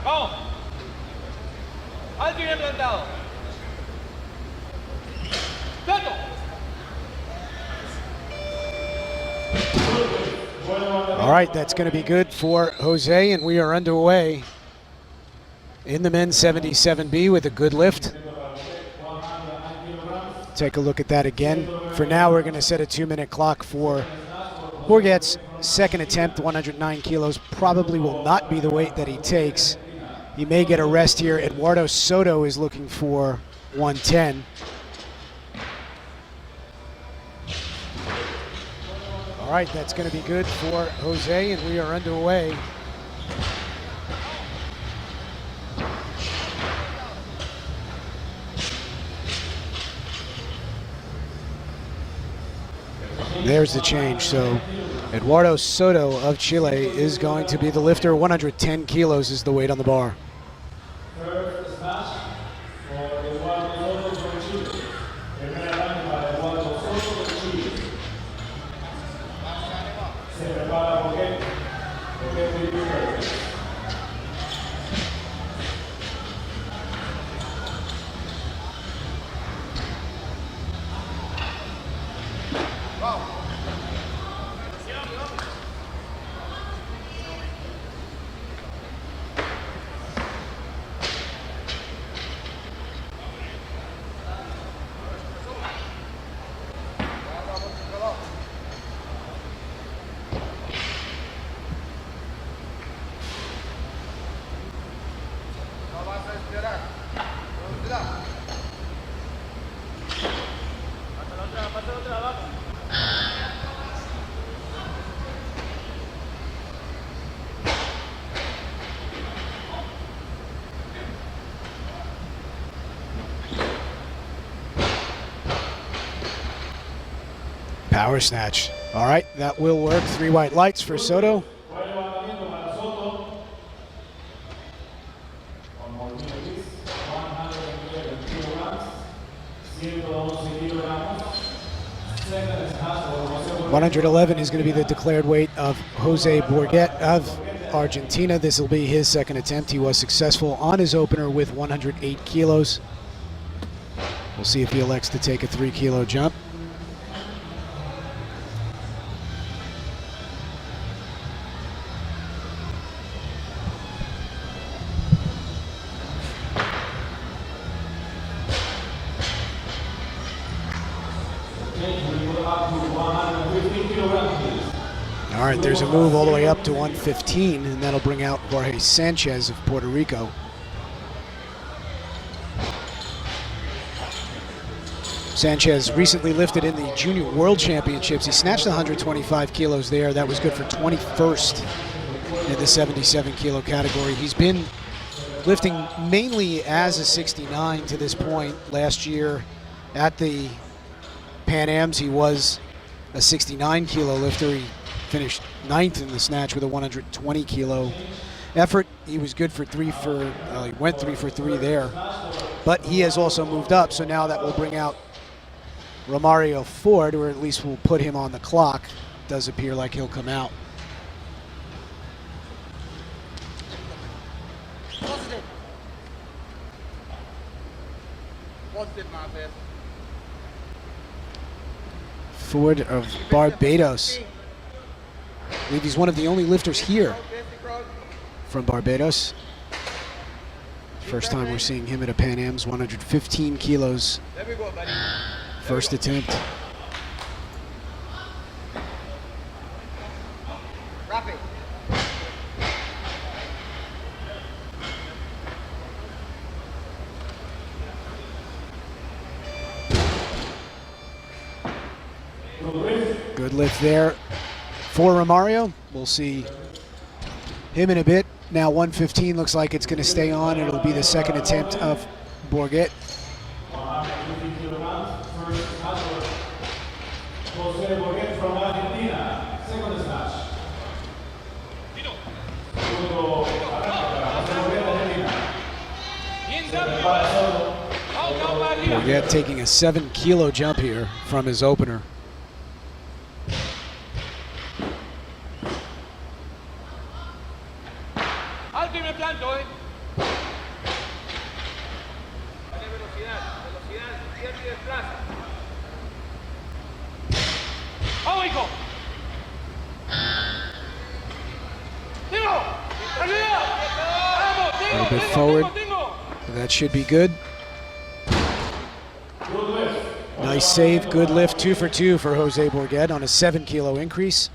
Vamos. Alto y bien plantado. ¡Plato! All right, that's going to be good for Jose, and we are underway in the men's 77B with a good lift. Take a look at that again. For now, we're going to set a 2-minute clock for Bourget's second attempt, 109 kilos. Probably will not be the weight that he takes. He may get a rest here. Eduardo Soto is looking for 110. All right, that's going to be good for Jose, and we are underway. There's the change. So Eduardo Soto of Chile is going to be the lifter. 110 kilos is the weight on the bar. Power snatch. All right, that will work. 3 white lights for Soto. $111 is going to be the declared weight of Jose Bourget of Argentina. This will be his second attempt. He was successful on his opener with 108 kilos. We'll see if he elects to take a 3-kilo jump. All right, there's a move all the way up to 115, and that'll bring out Jorge Sanchez of Puerto Rico. Sanchez recently lifted in the Junior World Championships. He snatched 125 kilos there. That was good for 21st in the 77 kilo category. He's been lifting mainly as a 69 to this point. Last year at the Pan Ams, he was a 69 kilo lifter. He finished 9th in the snatch with a 120 kilo effort. He was good for he went 3 for 3 there, but he has also moved up. So now that will bring out Romario Ford, or at least we'll put him on the clock. Does appear like he'll come out. Ford of Barbados. I believe he's one of the only lifters here from Barbados. First time we're seeing him at a Pan Am's. 115 kilos. First attempt. Good lift there for Romario. We'll see him in a bit. Now 115 looks like it's going to stay on. It'll be the second attempt of Bourget. Bourget taking a 7-kilo jump here from his opener. A little bit forward. That should be good. Nice save, good lift, 2 for 2 for Jose Bourget on a 7-kilo increase.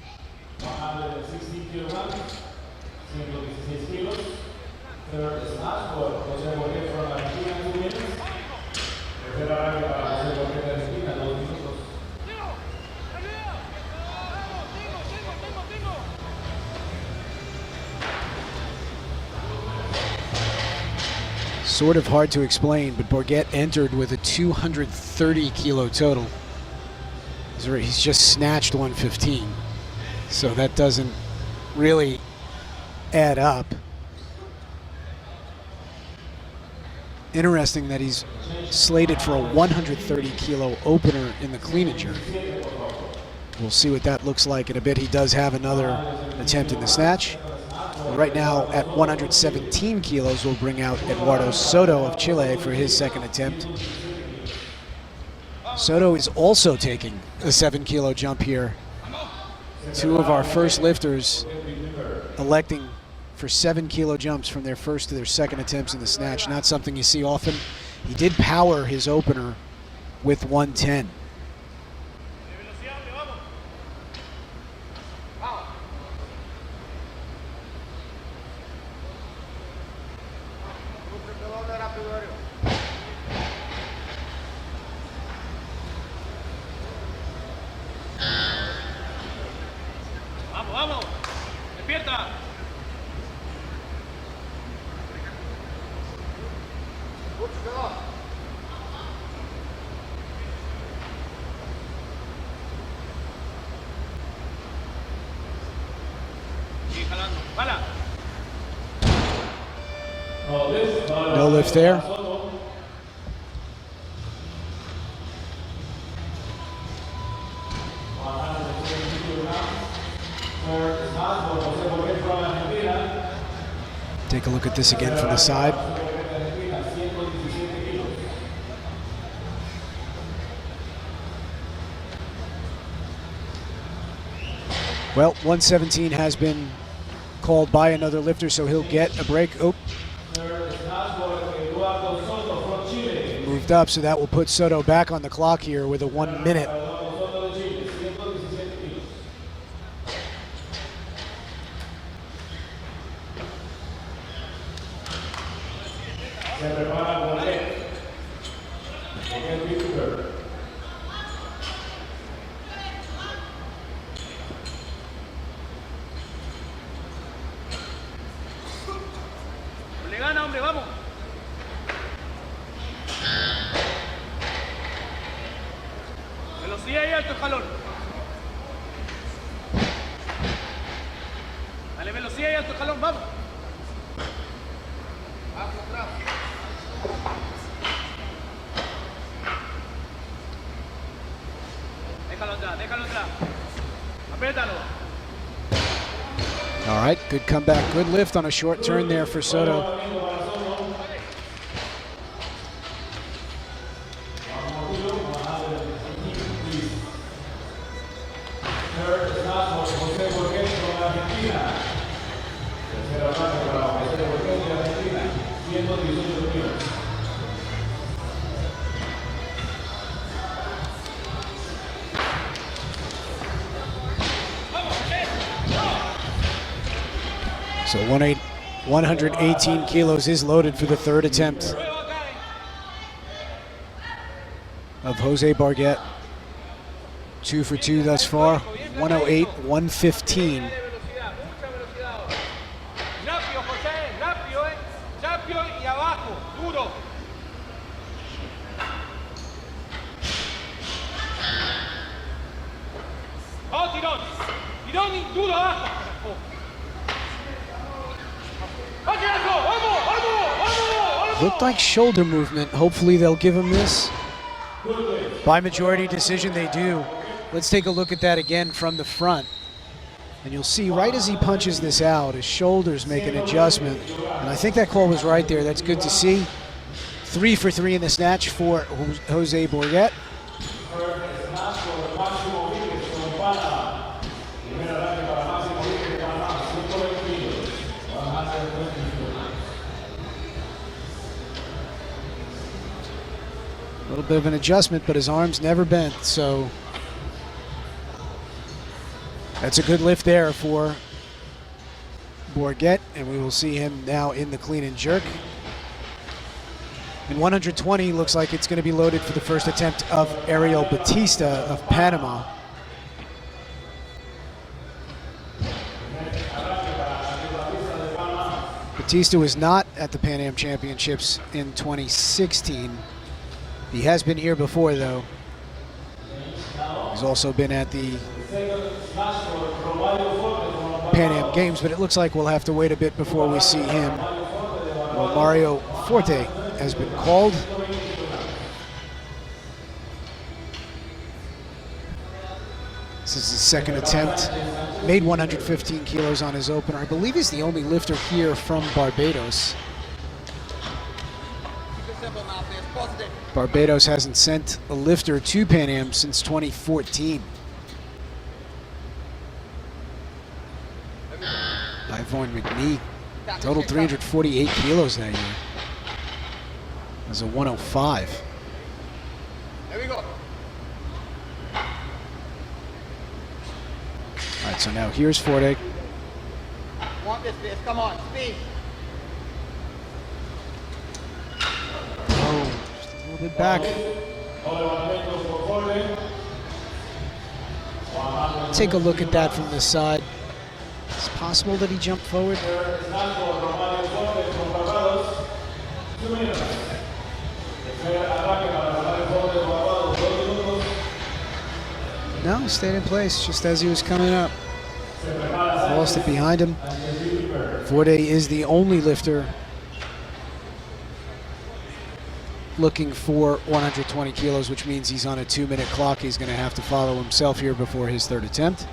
Sort of hard to explain, but Bourget entered with a 230-kilo total. He's just snatched 115, so that doesn't really add up. Interesting that he's slated for a 130-kilo opener in the clean and jerk. We'll see what that looks like in a bit. He does have another attempt in the snatch. Right now at 117 kilos, we'll bring out Eduardo Soto of Chile for his second attempt. Soto is also taking a 7-kilo jump here. Two of our first lifters electing for 7-kilo jumps from their first to their second attempts in the snatch. Not something you see often. He did power his opener with 110. No lift there. Take a look at this again from the side. Well, 117 has been called by another lifter, so he'll get a break. Oh. Moved up, so that will put Soto back on the clock here with a 1 minute. All right, good comeback, good lift on a short turn there for Soto. So 118 kilos is loaded for the third attempt of Jose Bourget. 2 for 2 thus far, 108, 115. Looked like shoulder movement. Hopefully they'll give him this. By majority decision, they do. Let's take a look at that again from the front. And you'll see right as he punches this out, his shoulders make an adjustment. And I think that call was right there. That's good to see. 3 for 3 in the snatch for Jose Bourget. A little bit of an adjustment, but his arms never bent, so that's a good lift there for Bourget, and we will see him now in the clean and jerk. In 120, looks like it's going to be loaded for the first attempt of Ariel Batista of Panama. Batista was not at the Pan Am Championships in 2016. He has been here before, though. He's also been at the Pan Am Games, but it looks like we'll have to wait a bit before we see him. Well, Mario Forte has been called. This is his second attempt. Made 115 kilos on his opener. I believe he's the only lifter here from Barbados. Barbados hasn't sent a lifter to Pan Am since 2014. Ivonne McNee, total 348 kilos that year. As a 105. There we go. All right, so now here's Forte. Want this, Fizz. Come on, speed. Oh, just a little bit back. Take a look at that from the side. It's possible that he jumped forward. No, he stayed in place just as he was coming up. Lost it behind him. Forte is the only lifter looking for 120 kilos, which means he's on a 2-minute clock. He's going to have to follow himself here before his third attempt.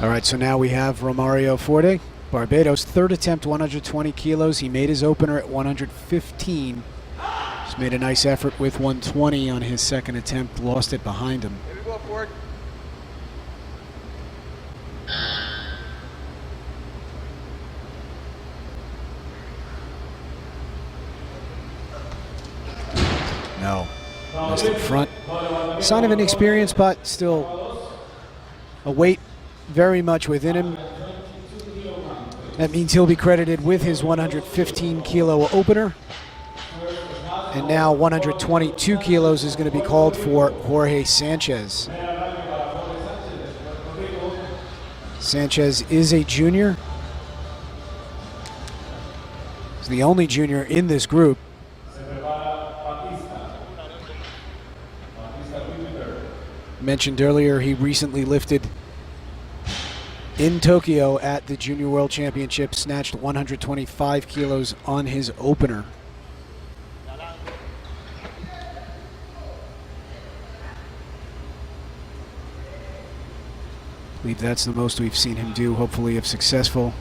All right, so now we have Romario Forte, Barbados, third attempt, 120 kilos. He made his opener at 115. Just made a nice effort with 120 on his second attempt, lost it behind him. Here we go, forward. No, missed in front. Sign of inexperience, but still a weight very much within him. That means he'll be credited with his 115 kilo opener. And now 122 kilos is going to be called for Jorge Sanchez. Sanchez is a junior. He's the only junior in this group. Mentioned earlier, he recently lifted in Tokyo at the Junior World Championship, snatched 125 kilos on his opener. I believe that's the most we've seen him do, hopefully if successful.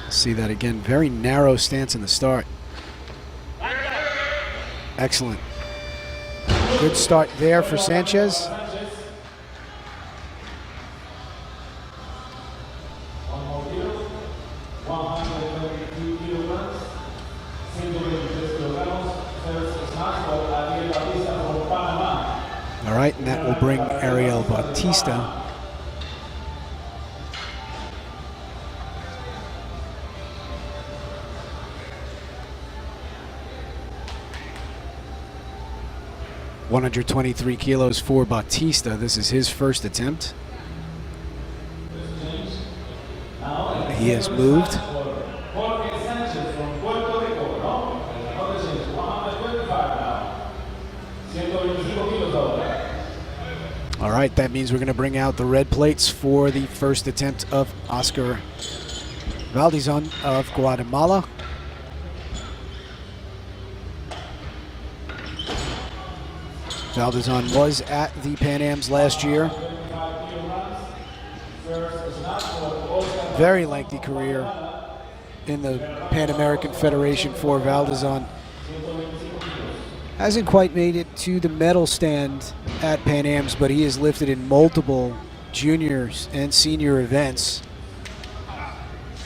See that again, very narrow stance in the start. Excellent. Good start there for Sanchez. right, and that will bring Ariel Bautista $123 kilos for Bautista. This is his first attempt. He has moved. All right, that means we're going to bring out the red plates for the first attempt of Oscar Valdizon of Guatemala. Valdizon was at the Pan Ams last year. Very lengthy career in the Pan American Federation for Valdizon. Hasn't quite made it to the medal stand at Pan Ams, but he has lifted in multiple juniors and senior events.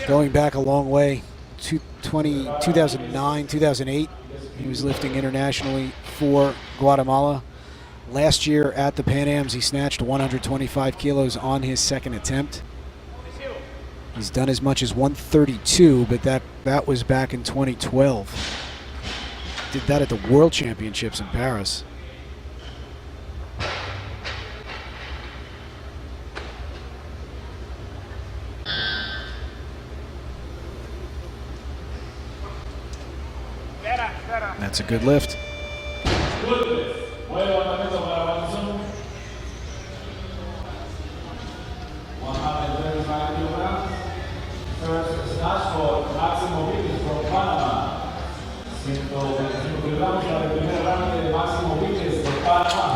Going back a long way, 2009, 2008, he was lifting internationally for Guatemala. Last year at the Pan Ams, he snatched 125 kilos on his second attempt. He's done as much as 132, but that was back in 2012. Did that at the World Championships in Paris. That's a good lift.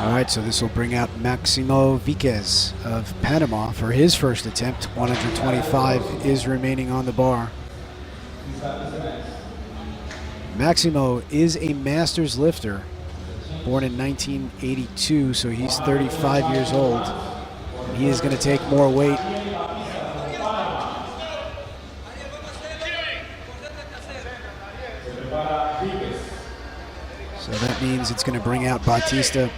All right, so this will bring out Maximo Viquez of Panama for his first attempt. 125 is remaining on the bar. Maximo is a masters lifter, born in 1982, so he's 35 years old. He is going to take more weight. So that means it's going to bring out Bautista.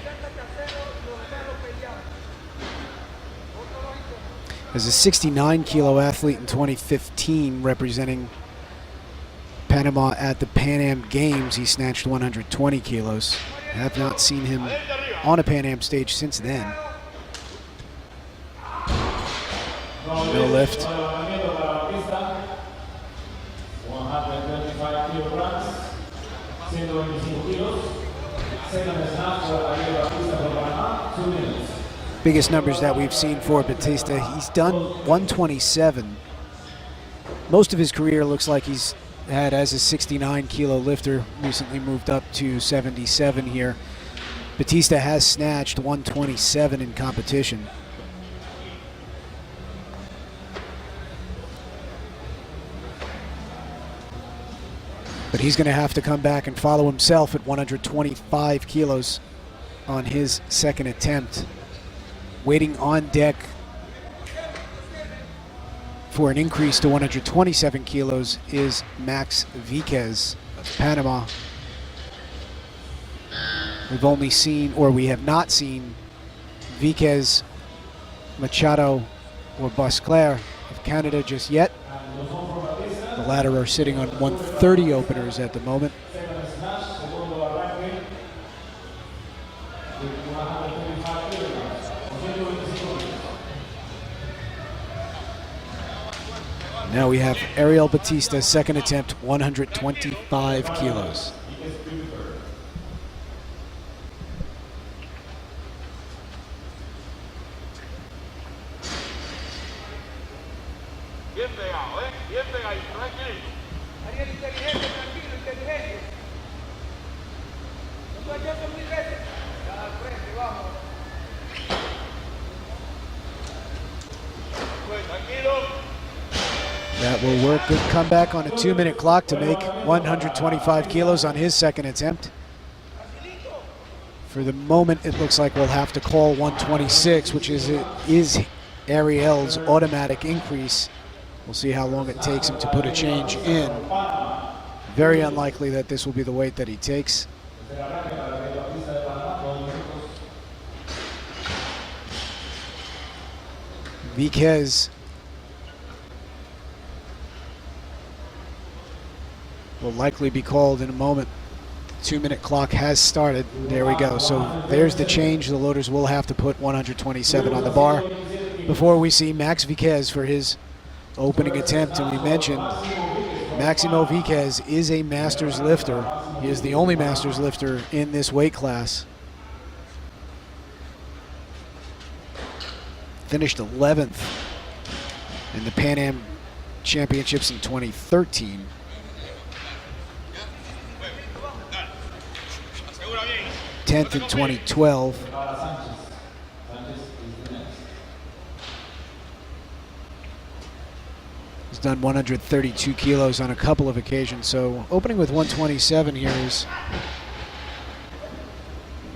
As a 69-kilo athlete in 2015, representing Panama at the Pan Am Games, he snatched 120 kilos. I have not seen him on a Pan Am stage since then. No lift. Biggest numbers that we've seen for Bautista, he's done 127. Most of his career looks like he's had as a 69-kilo lifter, recently moved up to 77 here. Bautista has snatched 127 in competition. But he's going to have to come back and follow himself at 125 kilos on his second attempt. Waiting on deck for an increase to 127 kilos is Max Viquez of Panama. We've only seen, or we have not seen, Viquez, Machado, or Bosclair of Canada just yet. The latter are sitting on 130 openers at the moment. Now we have Ariel Bautista, second attempt, 125 kilos. That will work. Good comeback on a 2-minute clock to make 125 kilos on his second attempt. For the moment, it looks like we'll have to call 126, which is Ariel's automatic increase. We'll see how long it takes him to put a change in. Very unlikely that this will be the weight that he takes. Viquez will likely be called in a moment. The 2-minute clock has started. There we go. So there's the change. The loaders will have to put 127 on the bar before we see Max Viquez for his opening attempt. And we mentioned Maximo Viquez is a Masters lifter. He is the only Masters lifter in this weight class. Finished 11th in the Pan Am Championships in 2013. Tenth in 2012. He's done 132 kilos on a couple of occasions, so opening with 127 here is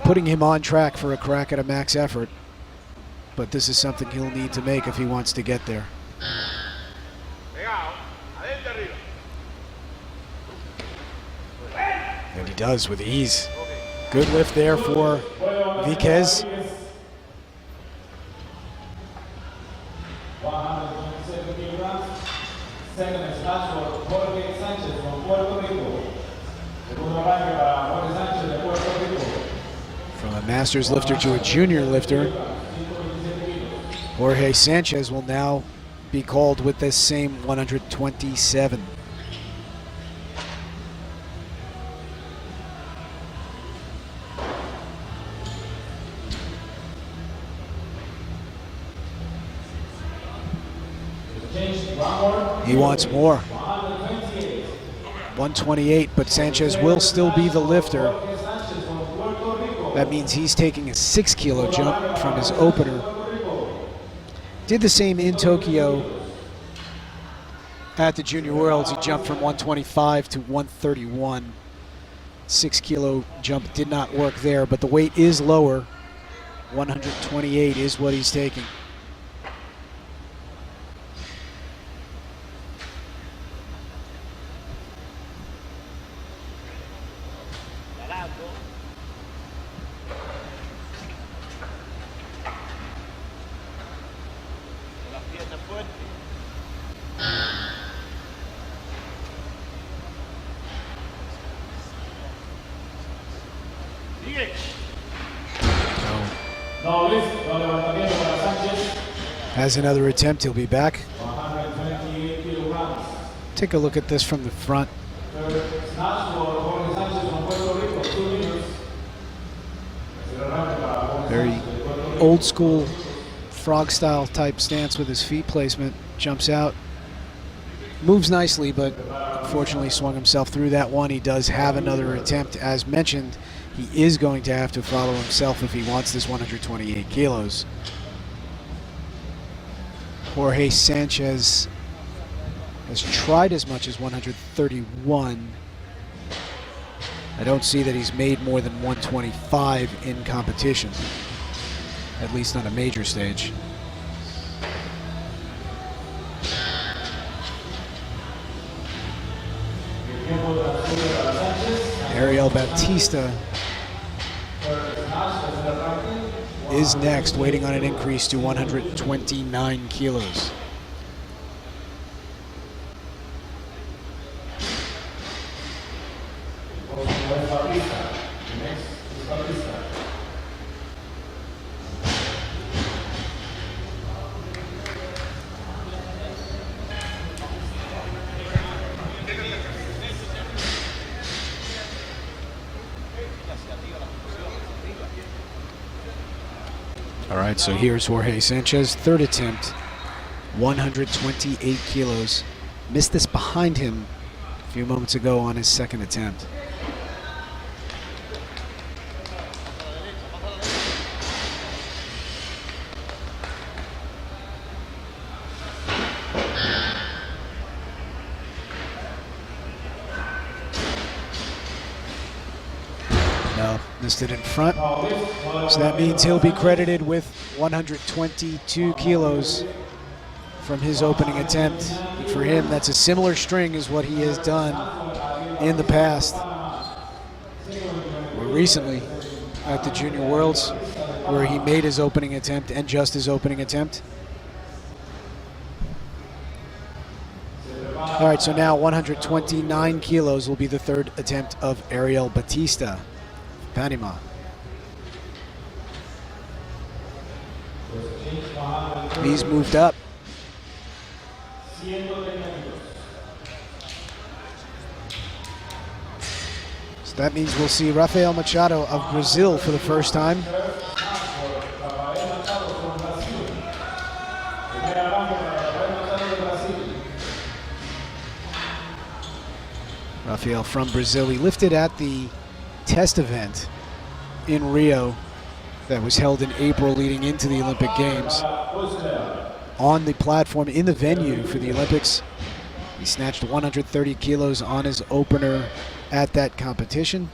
putting him on track for a crack at a max effort. But this is something he'll need to make if he wants to get there. And he does with ease. Good lift there for Viquez. From a Masters lifter to a junior lifter, Jorge Sanchez will now be called with this same 127. He wants more. 128, but Sanchez will still be the lifter. That means he's taking a 6-kilo jump from his opener. Did the same in Tokyo at the Junior Worlds. He jumped from 125 to 131. 6-kilo jump did not work there, but the weight is lower. 128 is what he's taking. Has another attempt, he'll be back. Take a look at this from the front. Very old school frog style type stance with his feet placement. Jumps out, moves nicely, but unfortunately swung himself through that one. He does have another attempt. As mentioned, he is going to have to follow himself if he wants this 128 kilos. Jorge Sanchez has tried as much as 131. I don't see that he's made more than 125 in competition, at least on a major stage. Ariel Baptista is next, waiting on an increase to 129 kilos. All right, so here's Jorge Sanchez, third attempt, 128 kilos. Missed this behind him a few moments ago on his second attempt. No, missed it in front. So that means he'll be credited with 122 kilos from his opening attempt. And for him, that's a similar string as what he has done in the past. Or recently at the Junior Worlds, where he made his opening attempt and just his opening attempt. All right, so now 129 kilos will be the third attempt of Ariel Batista, Panama. He's moved up. So that means we'll see Rafael Machado of Brazil for the first time. Rafael from Brazil. He lifted at the test event in Rio that was held in April leading into the Olympic Games. On the platform in the venue for the Olympics, he snatched 130 kilos on his opener at that competition.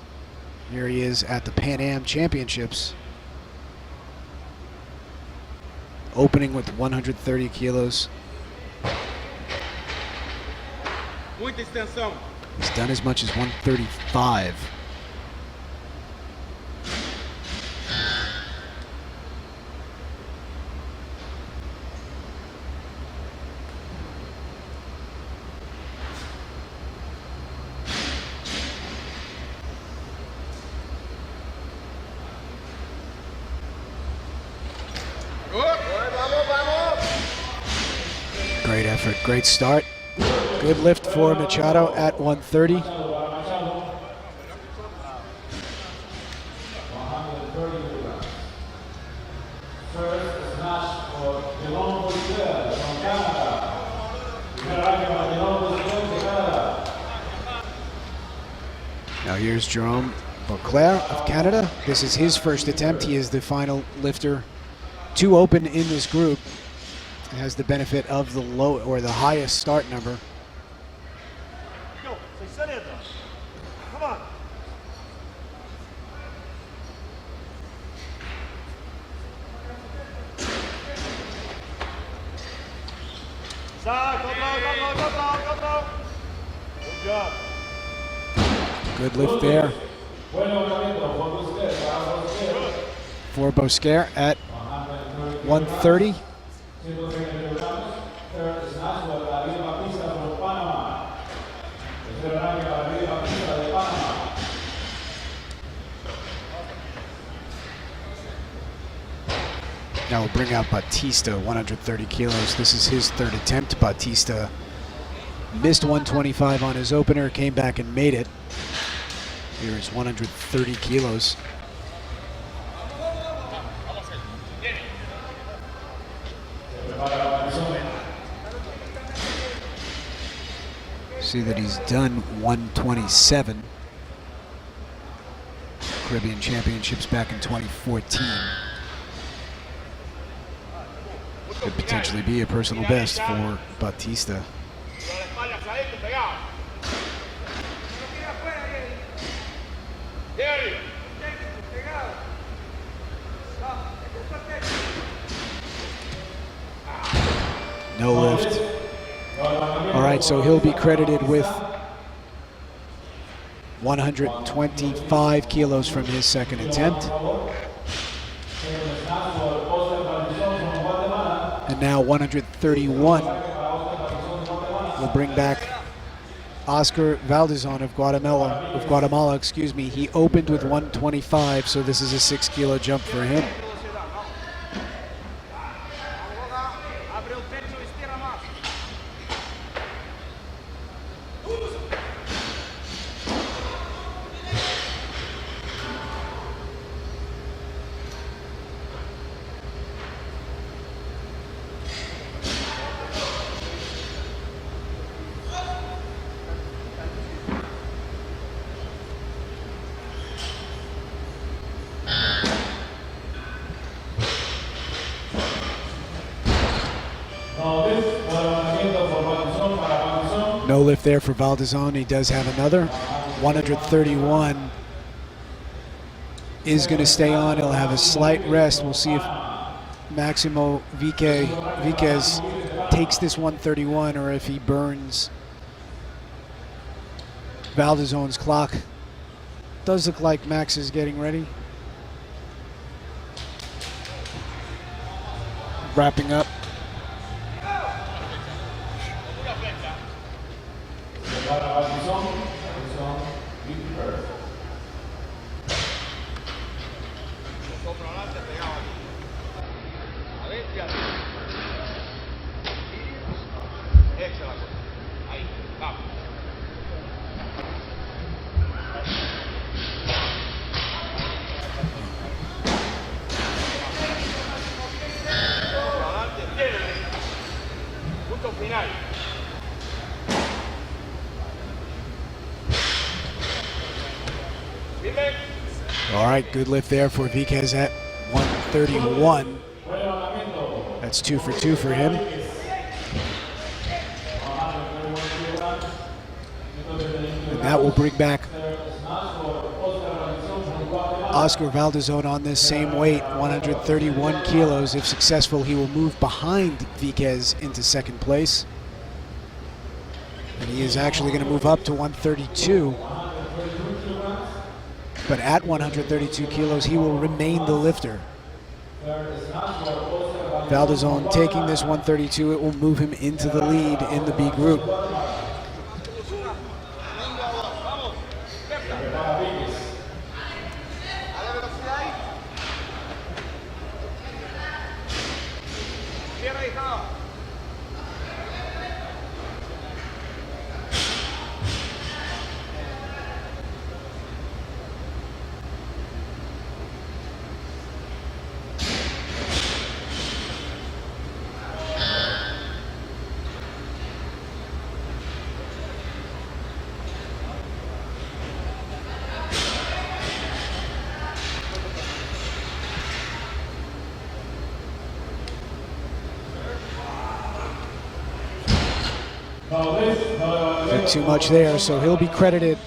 Here he is at the Pan Am Championships, opening with 130 kilos. He's done as much as 135. Great effort, great start. Good lift for Machado at 130. Now here's Jerome Beauclair of Canada. This is his first attempt. He is the final lifter to open in this group. It has the benefit of the low or the highest start number. Come on. Go. Good job. Good lift there for Bosquer at 130. Now we'll bring out Batista, 130 kilos. This is his third attempt. Batista missed 125 on his opener, came back and made it. Here's 130 kilos. See that he's done 127. Caribbean Championships back in 2014. Could potentially be a personal best for Batista. No lift. All right, so he'll be credited with 125 kilos from his second attempt. And now 131 will bring back Oscar Valdezon of Guatemala. He opened with 125, so this is a 6 kilo jump for him. No lift there for Valdezon. He does have another. 131 is going to stay on. He'll have a slight rest. We'll see if Maximo Viquez takes this 131 or if he burns Valdezon's clock. Does look like Max is getting ready. Wrapping up. Sopra adelante, pegado aquí. Adentro y arriba. Echa la cosa. Ahí, vamos. Sopra adelante, tiene. Punto final. All right, good lift there for Viquez at 131. That's 2 for 2 for him. And that will bring back Oscar Valdezón on this same weight, 131 kilos. If successful, he will move behind Viquez into second place. And he is actually going to move up to 132. But at 132 kilos, he will remain the lifter. Valdezón taking this 132, it will move him into the lead in the B group. Not too much there, so he'll be credited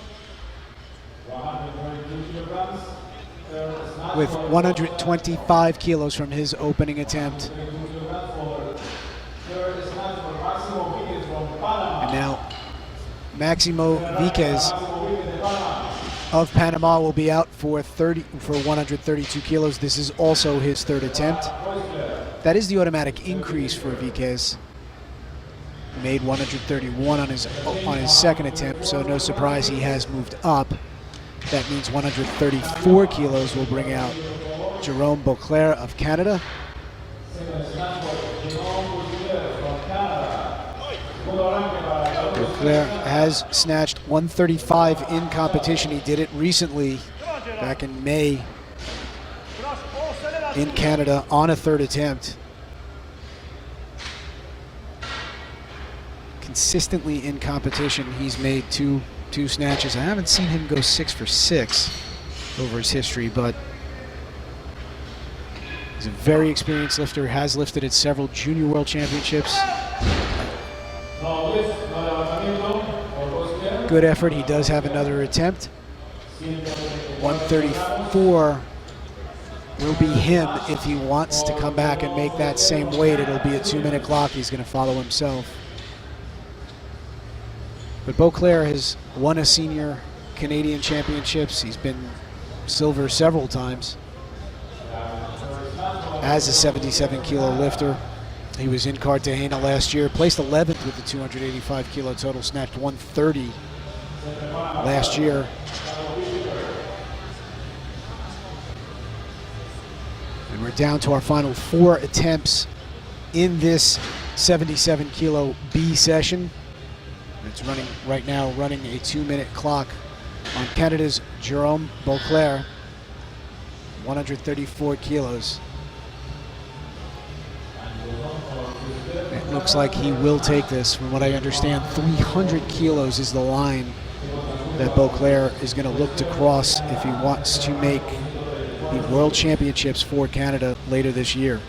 with 125 kilos from his opening attempt. And now Maximo Viquez of Panama will be out for 132 kilos. This is also his third attempt. That is the automatic increase for Viquez. He made 131 on his second attempt, so no surprise he has moved up. That means 134 kilos will bring out Jerome Beauclair of Canada. Beauclair has snatched 135 in competition. He did it recently, back in May, in Canada on a third attempt. Consistently in competition, he's made two snatches. I haven't seen him go 6 for 6 over his history, but he's a very experienced lifter, has lifted at several junior world championships. Good effort. He does have another attempt. 134 will be him if he wants to come back and make that same weight. It'll be a 2-minute clock. He's going to follow himself. But Beauclair has won a senior Canadian championships. He's been silver several times as a 77 kilo lifter. He was in Cartagena last year, placed 11th with the 285 kilo total, snatched 130 last year. And we're down to our final 4 attempts in this 77 kilo B session. It's running right now, running a 2-minute clock on Canada's Jerome Beauclair, 134 kilos. It looks like he will take this. From what I understand, 300 kilos is the line that Beauclair is going to look to cross if he wants to make the World Championships for Canada later this year.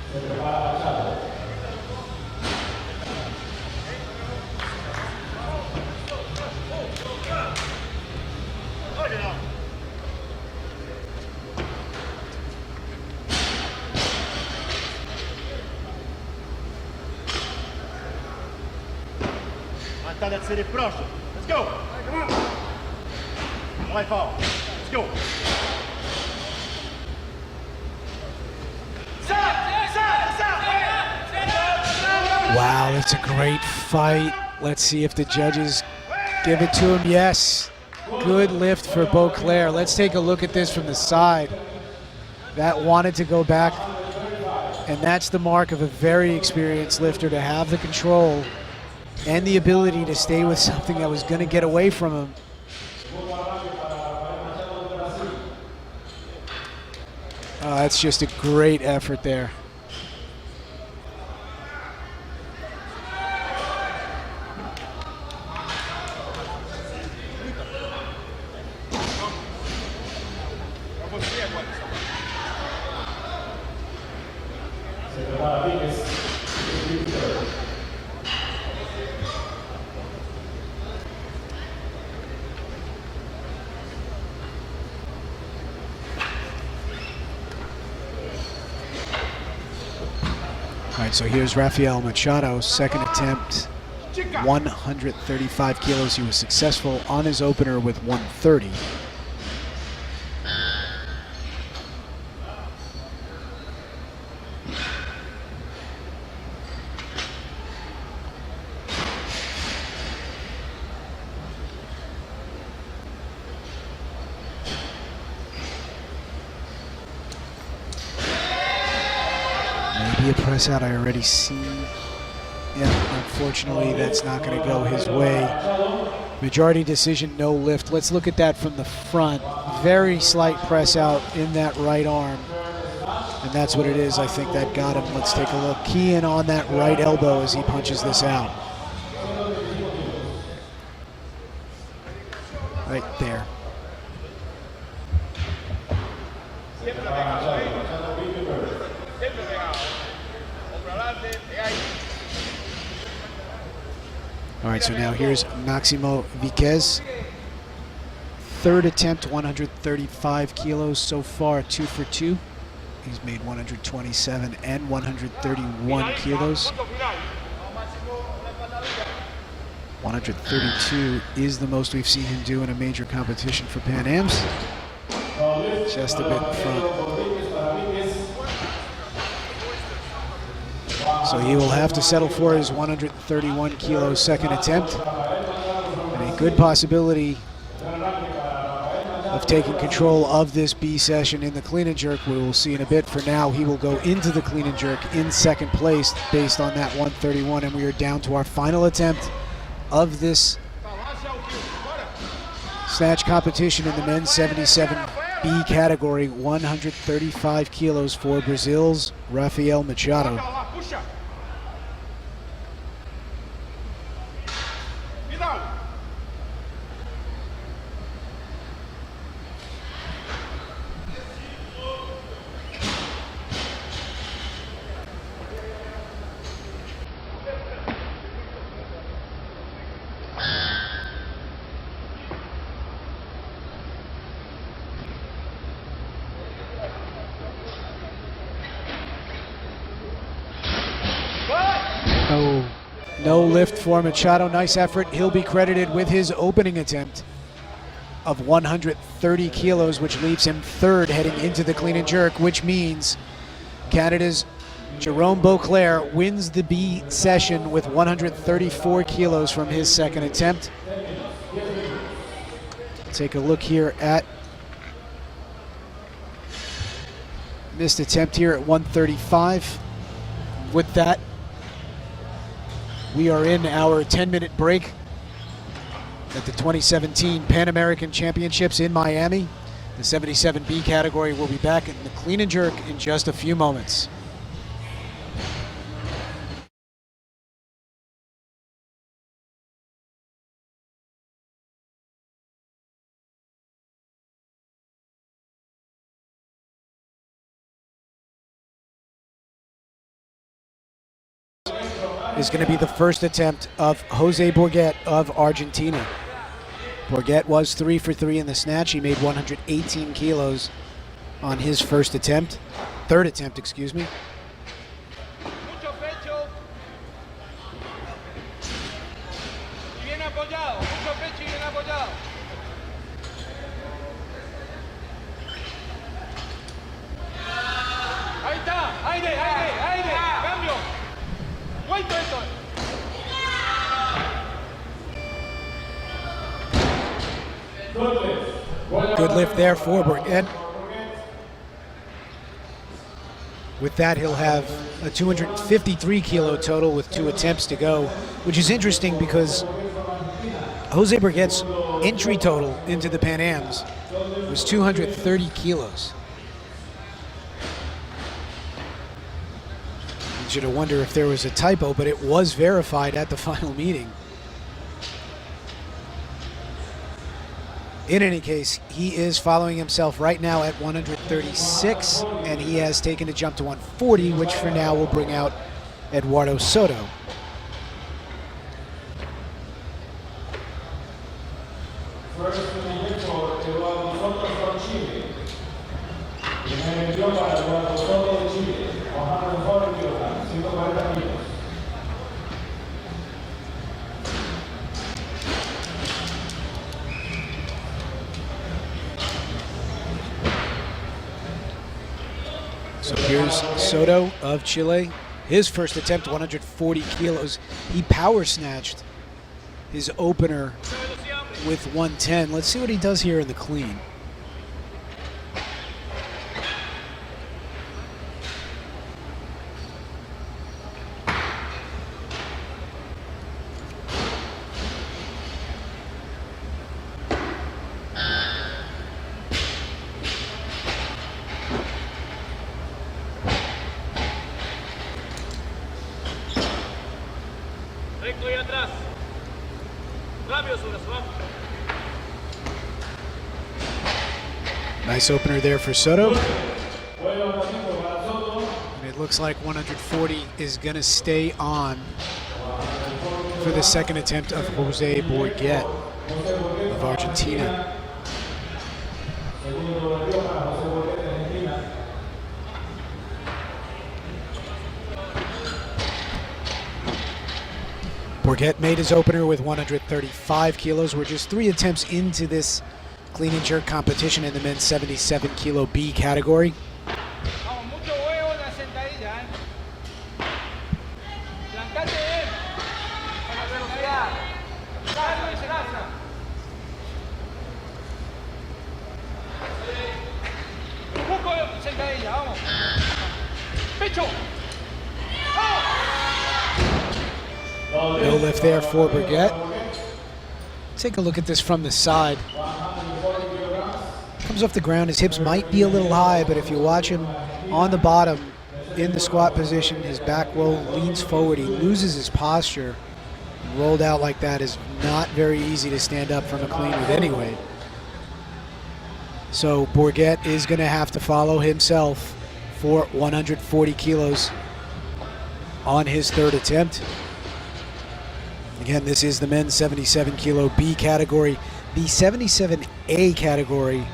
That's it, proszę. Let's go. Come on. Right forward. Let's go. Wow, that's a great fight. Let's see if the judges Give it to him, yes. Good lift for Beauclair. Let's take a look at this from the side. That wanted to go back, and that's the mark of a very experienced lifter, to have the control and the ability to stay with something that was going to get away from him. That's just a great effort there. All right, so here's Rafael Machado, second attempt, 135 kilos. He was successful on his opener with 130. Maybe a press out I already see. Yeah, unfortunately that's not going to go his way. Majority decision, no lift. Let's look at that from the front. Very slight press out in that right arm. And that's what it is. I think that got him. Let's take a look. Key in on that right elbow as he punches this out. Right there. All right, so now here's Maximo Viquez. Third attempt, 135 kilos so far, 2 for 2. He's made 127 and 131 kilos. 132 is the most we've seen him do in a major competition for Pan Am's. Just a bit in front. So he will have to settle for his 131 kilo second attempt. And a good possibility of taking control of this B session in the clean and jerk. We will see in a bit. For now, he will go into the clean and jerk in second place based on that 131. And we are down to our final attempt of this snatch competition in the men's 77B category. 135 kilos for Brazil's Rafael Machado. No lift for Machado. Nice effort. He'll be credited with his opening attempt of 130 kilos, which leaves him third heading into the clean and jerk, which means Canada's Jerome Beauclair wins the B session with 134 kilos from his second attempt. Take a look here at missed attempt here at 135. With that, we are in our 10-minute break at the 2017 Pan American Championships in Miami. The 77B category will be back in the clean and jerk in just a few moments. Is going to be the first attempt of Jose Bourget of Argentina. Bourget was 3 for 3 in the snatch. He made 118 kilos on his third attempt, excuse me. Good lift there for Bourget. With that, he'll have a 253 kilo total with 2 attempts to go, which is interesting because Jose Bourget's entry total into the Pan Ams was 230 kilos. You should have wondered if there was a typo, but it was verified at the final meeting. In any case, he is following himself right now at 136, and he has taken a jump to 140, which for now will bring out Eduardo Soto. So here's Soto of Chile. His first attempt, 140 kilos. He power snatched his opener with 110. Let's see what he does here in the clean. Nice opener there for Soto. And it looks like 140 is going to stay on for the second attempt of Jose Bourget of Argentina. Bourget made his opener with 135 kilos. We're just 3 attempts into this clean and jerk competition in the men's 77 kilo B category. No lift there for Bourget. Take a look at this from the side. Comes off the ground, his hips might be a little high, but if you watch him on the bottom in the squat position, his back roll leans forward, he loses his posture. Rolled out like that is not very easy to stand up from a clean with anyway. So Bourget is going to have to follow himself for 140 kilos on his third attempt. Again, this is the men's 77 kilo B category. The 77A category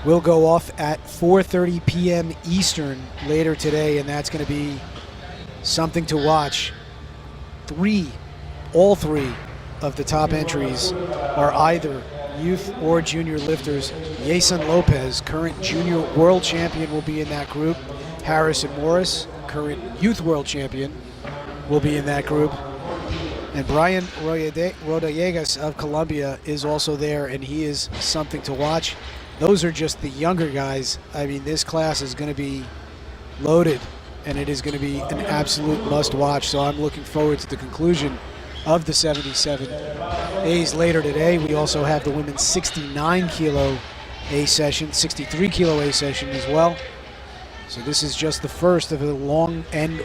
will go off at 4:30 p.m. Eastern later today, and that's going to be something to watch. All three of the top entries are either youth or junior lifters. Jason Lopez, current junior world champion, will be in that group. Harrison Morris, current youth world champion, will be in that group. And Brian Rodallegas of Colombia is also there, and he is something to watch. Those are just the younger guys. I mean, this class is going to be loaded, and it is going to be an absolute must-watch. So I'm looking forward to the conclusion of the 77As later today. We also have the women's 69 kilo A session, 63 kilo A session as well. So this is just the first of a long and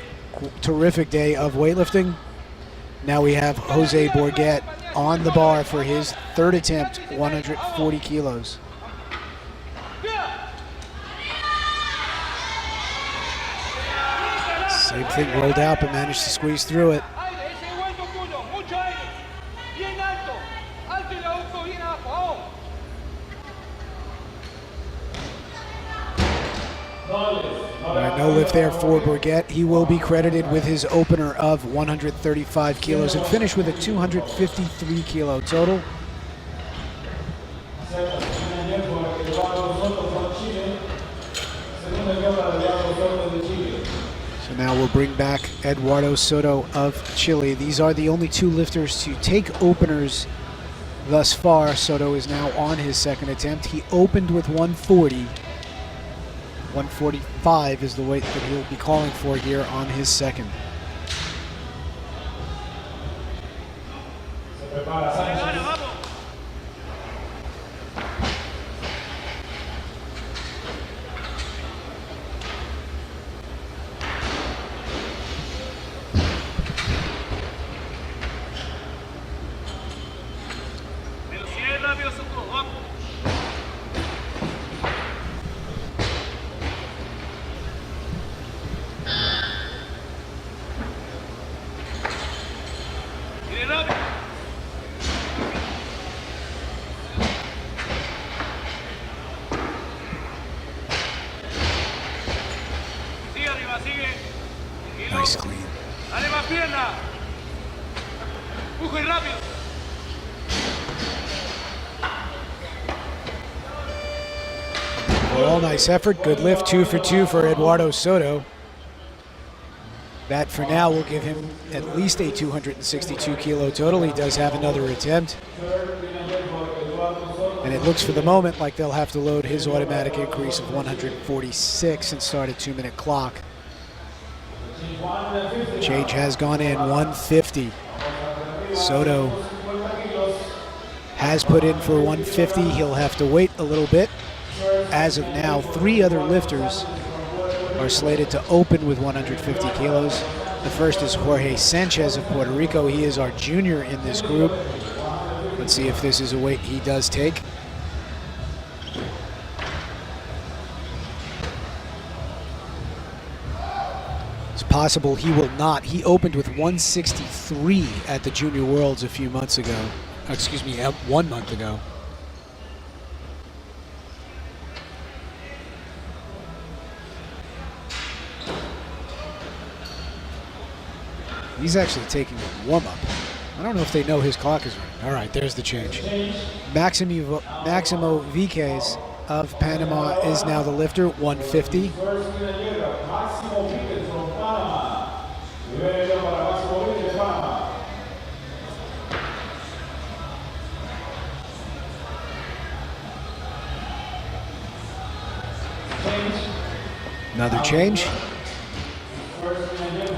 terrific day of weightlifting. Now we have Jose Bourget on the bar for his third attempt, 140 kilos. Same thing, rolled out but managed to squeeze through it. All right, no lift there for Bourget. He will be credited with his opener of 135 kilos and finish with a 253 kilo total. So now we'll bring back Eduardo Soto of Chile. These are the only 2 lifters to take openers thus far. Soto is now on his second attempt. He opened with 140. 145 is the weight that he'll be calling for here on his second. Nice clean. Dale más pierna. Empuje rápido. All nice effort. Good lift. 2 for 2 for Eduardo Soto. That for now will give him at least a 262 kilo total. He does have another attempt. And it looks for the moment like they'll have to load his automatic increase of 146 and start a 2-minute clock. Change has gone in, 150. Soto has put in for 150. He'll have to wait a little bit. As of now, 3 other lifters are slated to open with 150 kilos. The first is Jorge Sanchez of Puerto Rico. He is our junior in this group. Let's see if this is a weight he does take. It's possible he will not. He opened with 163 at the Junior Worlds a few months ago. Excuse me, 1 month ago. He's actually taking a warm-up. I don't know if they know his clock is running. All right, there's the change. Maximo Viquez of Panama is now the lifter, 150. Another change.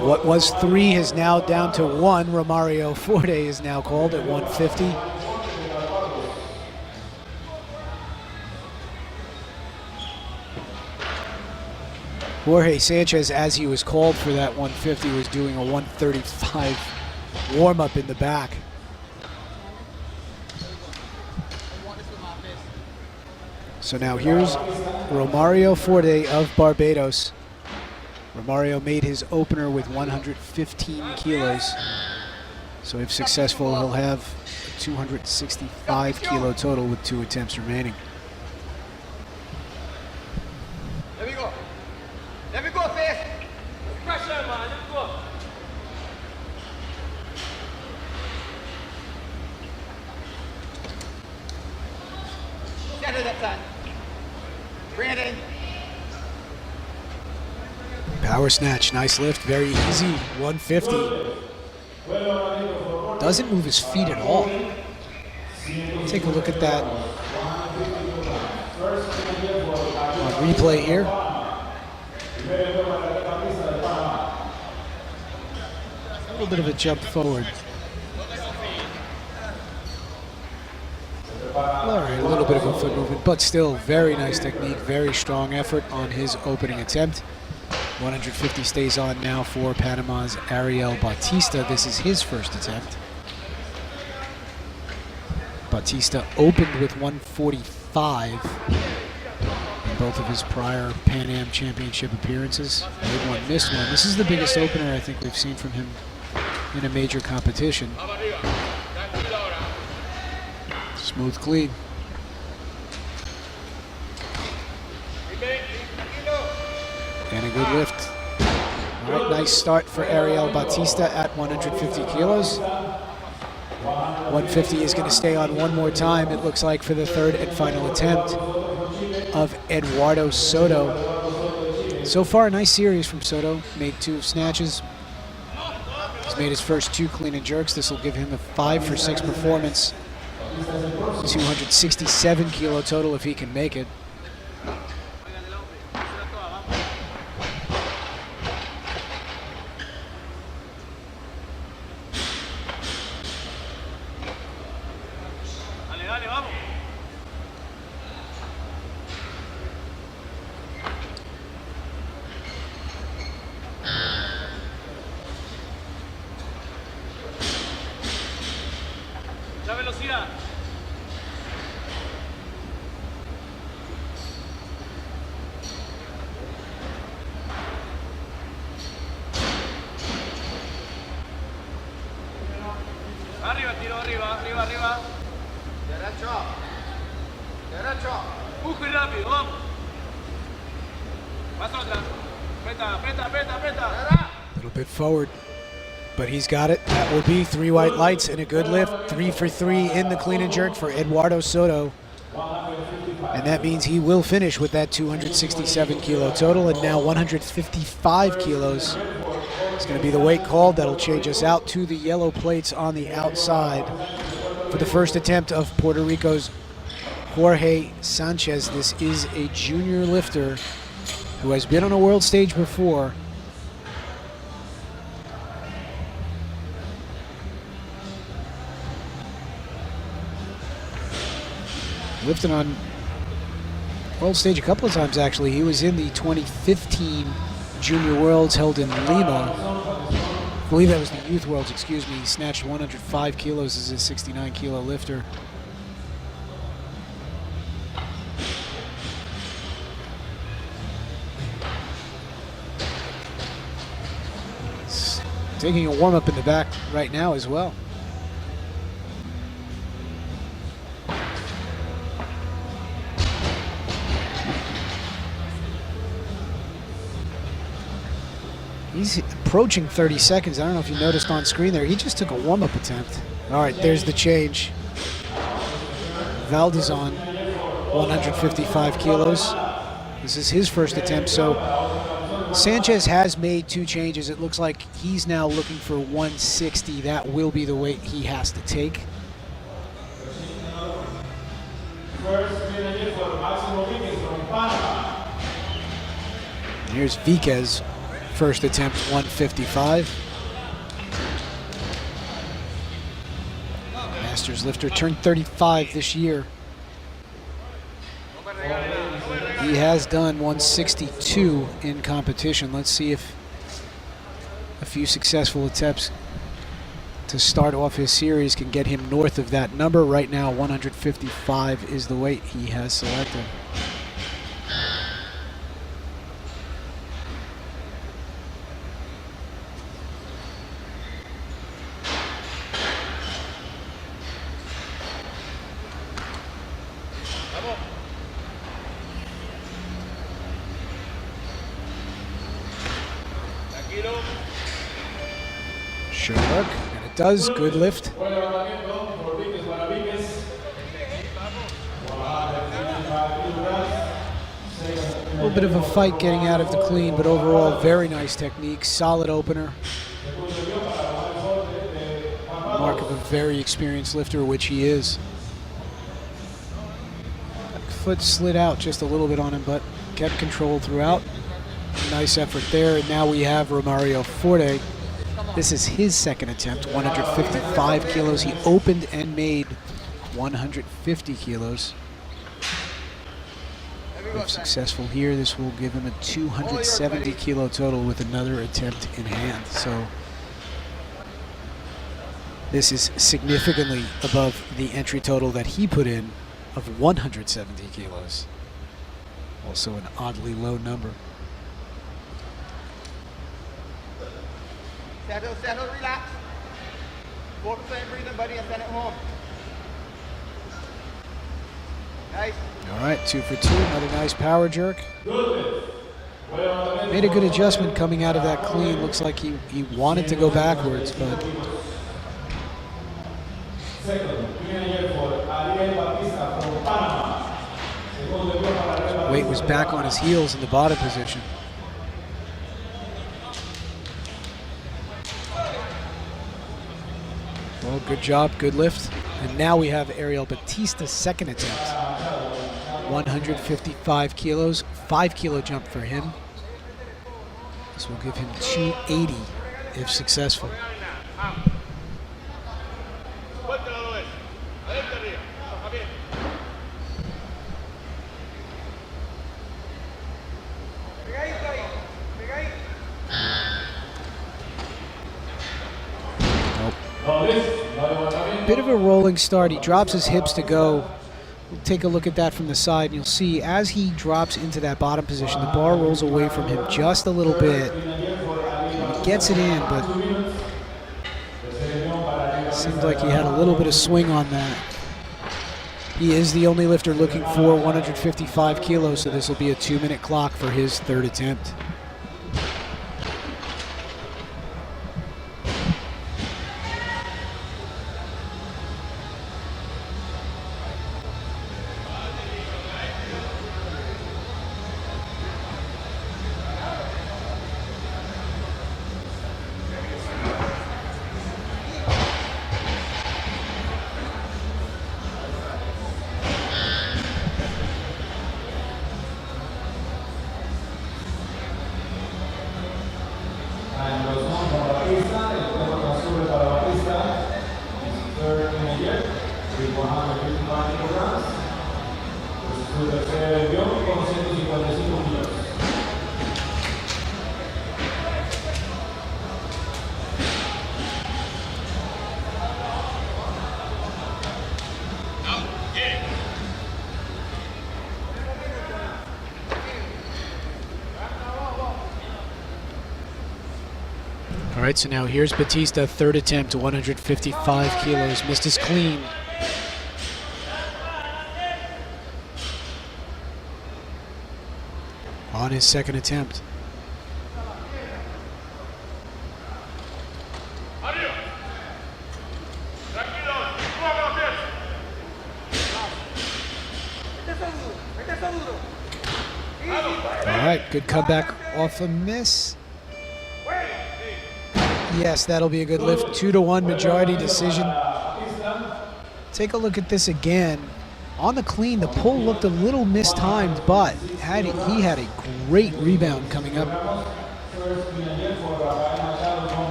What was 3 is now down to 1. Romario Forte is now called at 150. Jorge Sanchez, as he was called for that 150, was doing a 135 warm-up in the back. So now here's Romario Forte of Barbados. Romario made his opener with 115 kilos. So if successful, he'll have a 265 kilo total with 2 attempts remaining. Let me go. Let me go fast. Pressure, man. Let me go. Get it up, son. Brandon. Power snatch, nice lift, very easy, 150. Doesn't move his feet at all. Take a look at that on replay here. A little bit of a jump forward. All right, a little bit of a foot movement, but still very nice technique, very strong effort on his opening attempt. 150 stays on now for Panama's Ariel Bautista. This is his first attempt. Bautista opened with 145 in both of his prior Pan Am Championship appearances. Made one, missed one. This is the biggest opener I think we've seen from him in a major competition. Smooth clean. And a good lift. All right, nice start for Ariel Bautista at 150 kilos. 150 is going to stay on one more time, it looks like, for the third and final attempt of Eduardo Soto. So far, a nice series from Soto. Made 2 snatches. He's made his first 2 clean and jerks. This will give him a 5 for 6 performance 267 kilo total if he can make it. Arriba, tiro arriba, arriba, arriba. Derecho. Derecho. Empuje rápido, vamos. Más otra. Apreta, apreta, apreta, apreta. A little bit forward, but he's got it. That will be 3 white lights and a good lift. 3 for 3 in the clean and jerk for Eduardo Soto. And that means he will finish with that 267 kilo total, and now 155 kilos. It's going to be the weight called. That'll change us out to the yellow plates on the outside for the first attempt of Puerto Rico's Jorge Sanchez. This is a junior lifter who has been on a world stage before. Lifted on world stage a couple of times, actually. He was in the 2015 Junior Worlds held in Lima. I believe that was the Youth Worlds, excuse me. He snatched 105 kilos as a 69 kilo lifter. He's taking a warm-up in the back right now as well. He's approaching 30 seconds. I don't know if you noticed on screen there. He just took a warm-up attempt. All right, there's the change. Valdezon, 155 kilos. This is his first attempt. So Sanchez has made 2 changes. It looks like he's now looking for 160. That will be the weight he has to take. Here's Viquez. First attempt, 155. Masters lifter turned 35 this year. He has done 162 in competition. Let's see if a few successful attempts to start off his series can get him north of that number. Right now, 155 is the weight he has selected. Sure work, and it does. Good lift. A little bit of a fight getting out of the clean, but overall very nice technique. Solid opener. Mark of a very experienced lifter, which he is. Foot slid out just a little bit on him, but kept control throughout. Nice effort there. And now we have Romario Forte. This is his second attempt, 155 kilos. He opened and made 150 kilos. If successful here, this will give him a 270 kilo total with another attempt in hand. So this is significantly above the entry total that he put in of 170 kilos. Also an oddly low number. Settle, relax. 4% breathing, buddy, and send it home. Nice. All right, 2 for 2, another nice power jerk. Made a good adjustment coming out of that clean. Looks like he wanted to go backwards, but weight was back on his heels in the bottom position. Well, good job, good lift. And now we have Ariel Batista's second attempt. 155 kilos, 5 kilo jump for him. This will give him 280 if successful. Bit of a rolling start. He drops his hips to go. We'll take a look at that from the side. You'll see as he drops into that bottom position, the bar rolls away from him just a little bit. And he gets it in, but it seemed like he had a little bit of swing on that. He is the only lifter looking for 155 kilos, so this will be a 2-minute clock for his third attempt. All right, so now here's Batista, third attempt, 155 kilos, missed his clean. On his second attempt. All right, good comeback off a miss. Yes, that'll be a good lift. 2-1 majority decision. Take a look at this again. On the clean, the pull looked a little mistimed, but he had a great rebound coming up.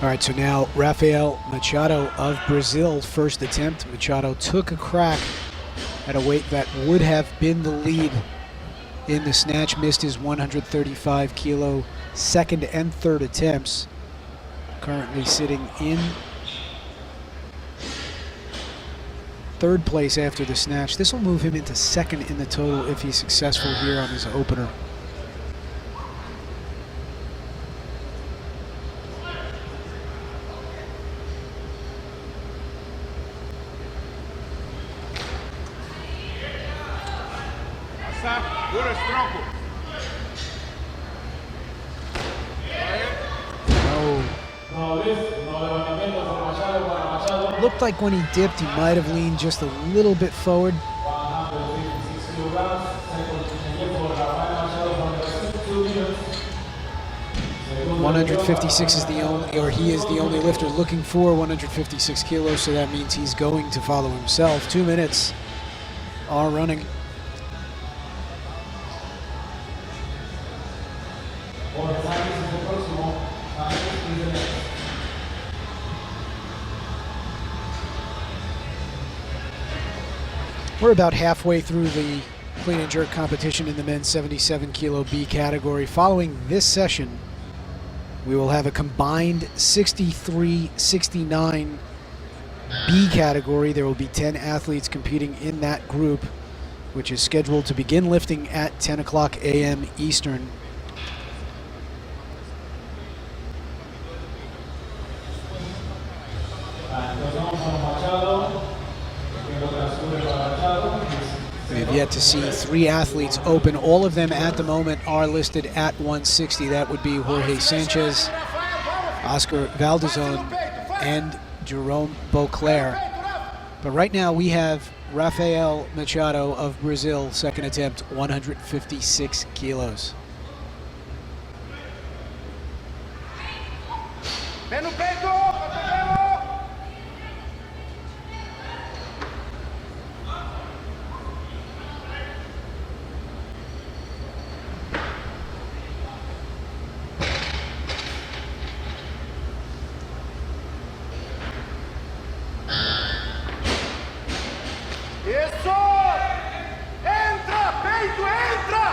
All right, so now Rafael Machado of Brazil, first attempt. Machado took a crack at a weight that would have been the lead in the snatch, missed his 135 kilo second and third attempts. Currently sitting in third place after the snatch. This will move him into second in the total if he's successful here on his opener. Looked like when he dipped, he might have leaned just a little bit forward. 156 is the only, or he is the only lifter looking for 156 kilos, so that means he's going to follow himself. 2 minutes are running. We're about halfway through the clean and jerk competition in the men's 77 kilo B category. Following this session, we will have a combined 63-69 B category. There will be 10 athletes competing in that group, which is scheduled to begin lifting at 10 o'clock a.m. Eastern. We have yet to see 3 athletes open. All of them at the moment are listed at 160. That would be Jorge Sanchez, Oscar Valdezon, and Jerome Beauclair. But right now we have Rafael Machado of Brazil, second attempt, 156 kilos. Pé no peito! Cotovelo! Isso! Entra, peito, entra!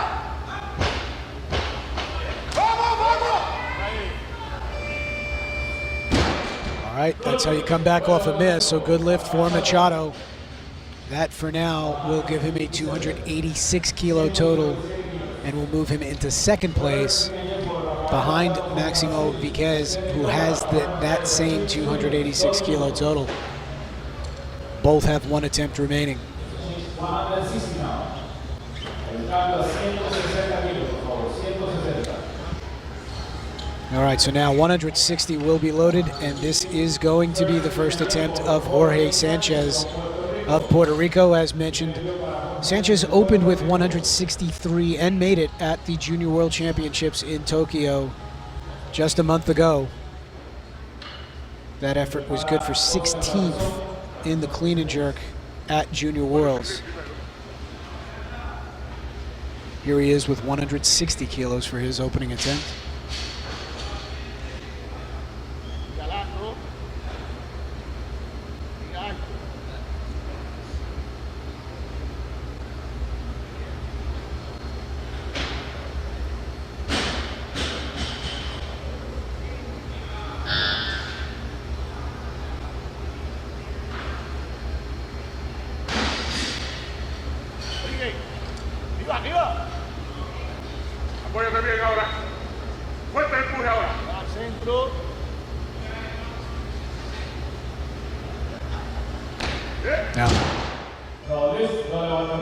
Vamos, vamos! All right, that's how you come back off a miss, so good lift for Machado. That for now will give him a 286 kilo total and will move him into second place behind Maximo Viquez, who has that same 286 kilo total. Both have one attempt remaining. All right, so now 160 will be loaded, and this is going to be the first attempt of Jorge Sanchez of Puerto Rico. As mentioned, Sanchez opened with 163 and made it at the Junior World Championships in Tokyo just a month ago. That effort was good for 16th in the clean and jerk at Junior Worlds. Here he is with 160 kilos for his opening attempt. Arriba. Apóyate bien ahora. Fuerte empuje ahora. Al centro.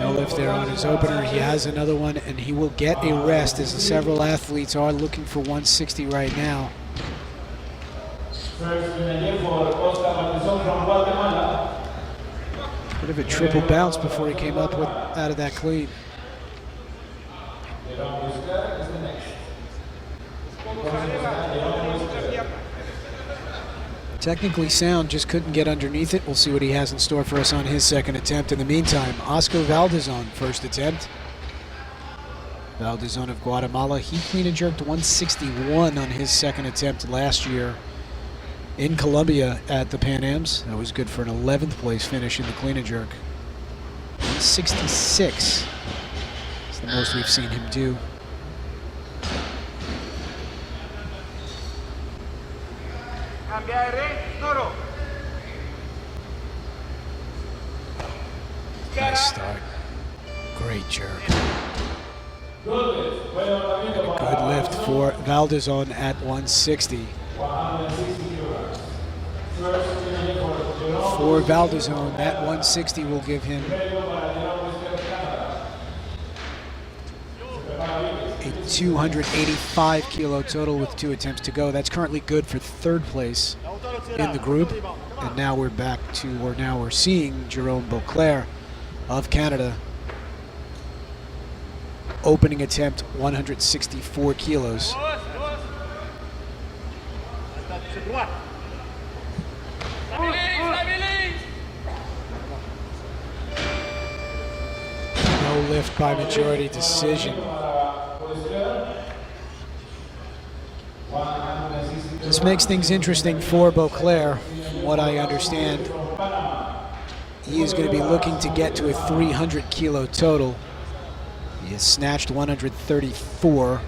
No lift there on his opener. He has another one, and he will get a rest, as several athletes are looking for 160 right now. Bit of a triple bounce before he came up with out of that clean. Technically sound, just couldn't get underneath it. We'll see what he has in store for us on his second attempt. In the meantime, Oscar Valdezon, first attempt. Valdezon of Guatemala, he clean and jerked 161 on his second attempt last year in Colombia at the Pan Ams. That was good for an 11th place finish in the clean and jerk. 166 is the most we've seen him do. Nice start. Great jerk. Good lift for Valdezon at 160. For Valdezon, that 160 will give him a 285 kilo total with 2 attempts to go. That's currently good for third place in the group. And now we're back to, or now we're seeing Jerome Beauclair of Canada. Opening attempt, 164 kilos. No lift by majority decision. This makes things interesting for Beauclair. From what I understand, he is going to be looking to get to a 300 kilo total. He has snatched 134,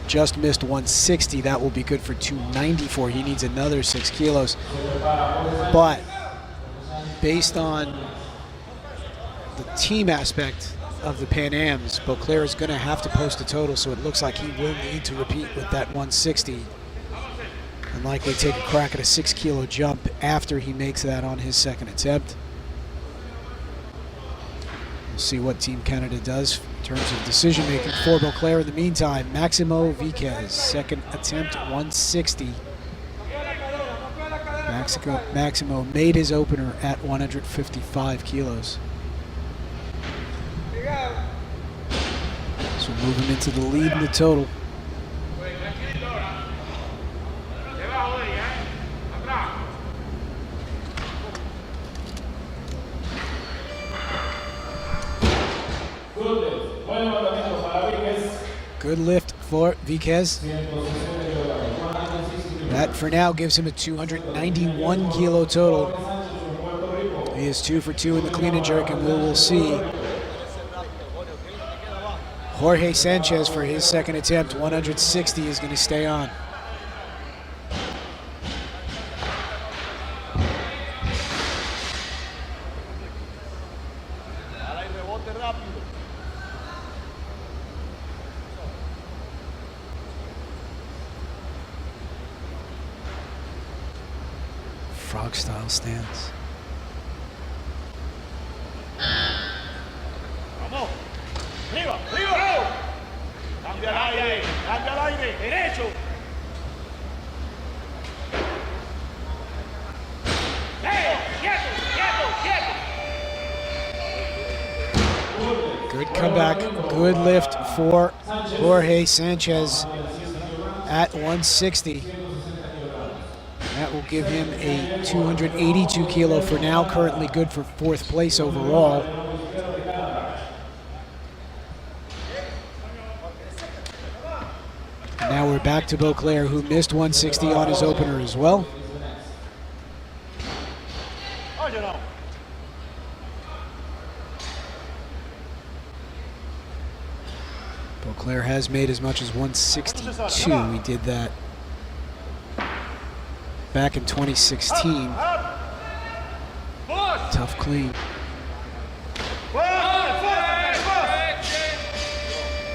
just missed 160. That will be good for 294. He needs another 6 kilos. But based on the team aspect of the Pan Ams, Beauclair is going to have to post a total, so it looks like he will need to repeat with that 160 and likely take a crack at a 6 kilo jump after he makes that on his second attempt. We'll see what Team Canada does in terms of decision making for Beauclair. In the meantime, Maximo Viquez, second attempt, 160. Maximo made his opener at 155 kilos. So move him into the lead in the total. Good lift for Viquez. That for now gives him a 291 kilo total. He is 2 for 2 in the clean and jerk, and we will see Jorge Sanchez for his second attempt. 160 is going to stay on. Frog style stance. Vamos. Arriba, arriba. Cambia al aire, cambia al aire. Derecho. Quieto, quieto, quieto. Good comeback, good lift for Jorge Sanchez at 160. That will give him a 282 kilo for now, currently good for 4th place overall. And now we're back to Beauclair, who missed 160 on his opener as well. Beauclair has made as much as 162. He did that back in 2016. Tough clean.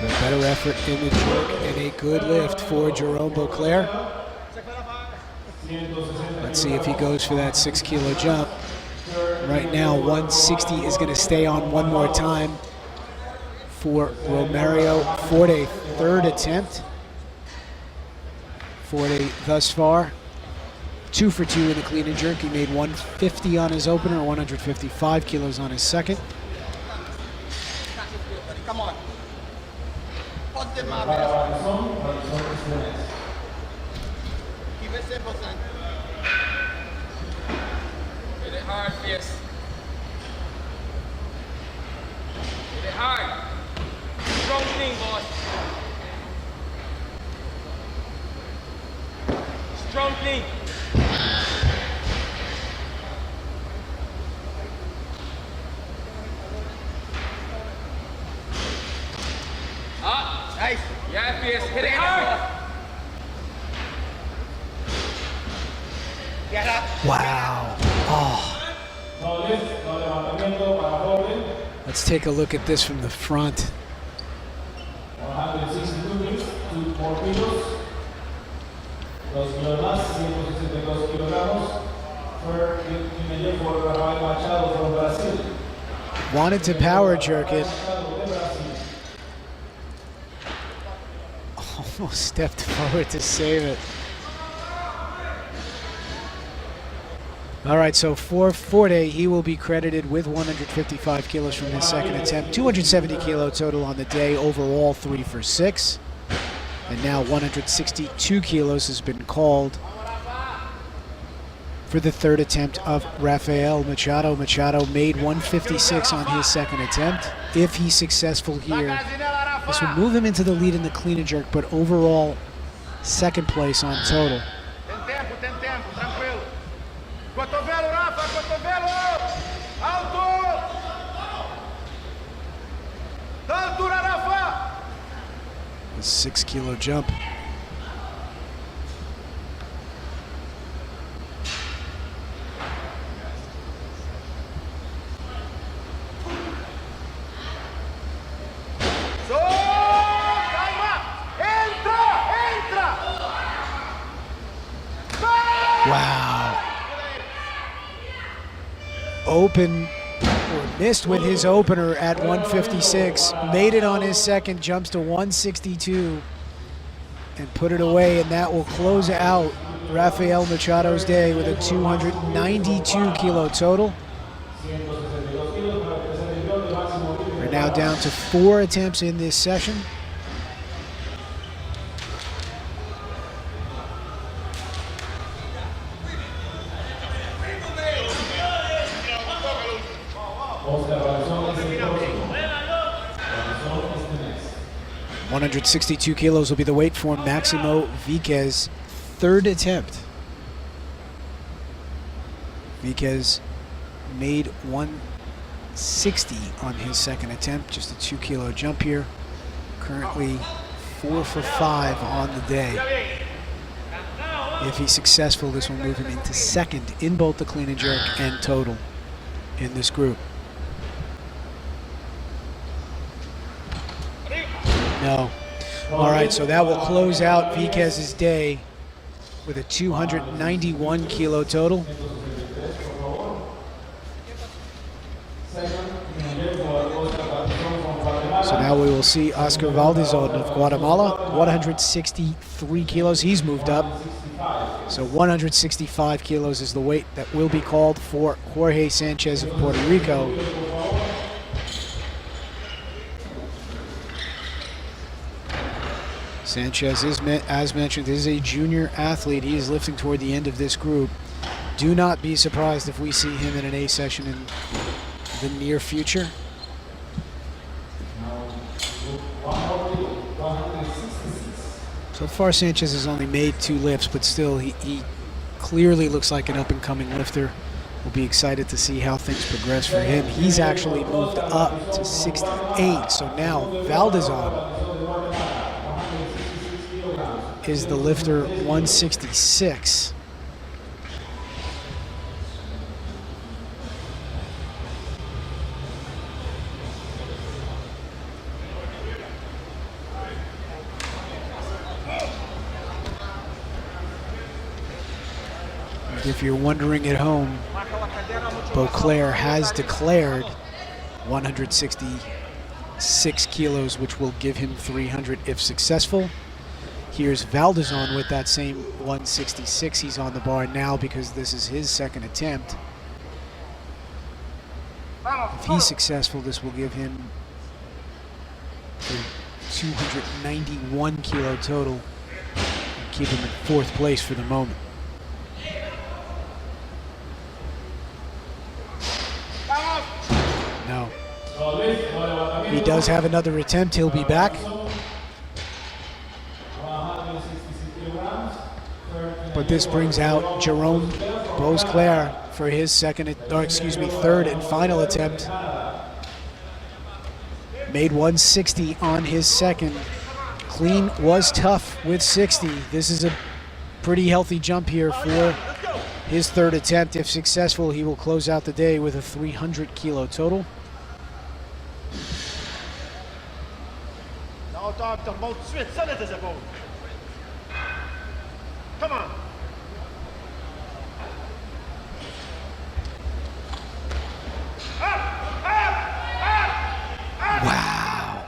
A better effort in the jerk and a good lift for Jerome Beauclair. Let's see if he goes for that 6 kilo jump. Right now, 160 is going to stay on one more time for Romario Forte, 3rd attempt. Forte thus far 2 for 2 in the clean and jerk. He made 150 on his opener, 155 kilos on his second. Come on. Keep it simple, son. Hit it hard, fierce. Hit it hard. Strong thing, boss. Strong thing. Up. Nice. Yeah, fierce. Hit it hard. Get up. Wow. Oh. Let's take a look at this from the front. 162 kilos, 2 more kilos. 2 kilos más, 162 kilogramos. For Rafael Machado from Brazil. Wanted to power jerk it. Almost stepped forward to save it. All right, so for Forte, he will be credited with 155 kilos from his second attempt. 270 kilo total on the day, overall 3 for 6. And now 162 kilos has been called for the 3rd attempt of Rafael Machado. Machado made 156 on his second attempt. If he's successful here, this will move him into the lead in the clean and jerk, but overall 2nd place on total. Tem tempo, tranquilo. Cotovelo, Rafa, cotovelo! Alto! Da altura, Rafa! A 6 kilo jump. Wow. Open or missed with his opener at 156. Made it on his second, jumps to 162 and put it away, and that will close out Rafael Machado's day with a 292 kilo total. We're now down to 4 attempts in this session. Next. 162 kilos will be the weight for Maximo Viquez, 3rd attempt. Viquez made 160 on his 2nd attempt, just a 2 kilo jump here. Currently 4 for 5 on the day. If he's successful, this will move him into 2nd in both the clean and jerk and total in this group. No. All right, so that will close out Viquez's day with a 291 kilo total. So now we will see Oscar Valdezon of Guatemala, 163 kilos. He's moved up. So 165 kilos is the weight that will be called for Jorge Sanchez of Puerto Rico. Sanchez is, as mentioned, is a junior athlete. He is lifting toward the end of this group. Do not be surprised if we see him in an A session in the near future. So far, Sanchez has only made 2 lifts, but still, he clearly looks like an up-and-coming lifter. We'll be excited to see how things progress for him. He's actually moved up to 68, so now Valdezon is the lifter 166. If you're wondering at home, Beauclair has declared 166 kilos, which will give him 300 if successful. Here's Valdezon with that same 166. He's on the bar now because this is his 2nd attempt. If he's successful, this will give him a 291 kilo total and keep him in 4th place for the moment. No. He does have another attempt. He'll be back. But this brings out Jerome Beauclair for his 3rd and final attempt. Made 160 on his 2nd. Clean was tough with 60. This is a pretty healthy jump here for his 3rd attempt. If successful, he will close out the day with a 300 kilo total. Come on. Wow.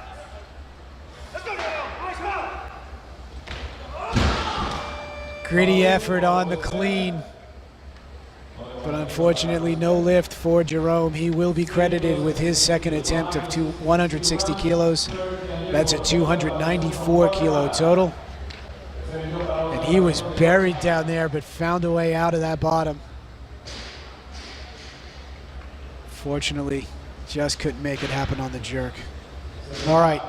Gritty effort on the clean, but unfortunately no lift for Jerome. He will be credited with his 2nd attempt of 160 kilos. That's a 294 kilo total. And he was buried down there, but found a way out of that bottom. Fortunately, just couldn't make it happen on the jerk. All right,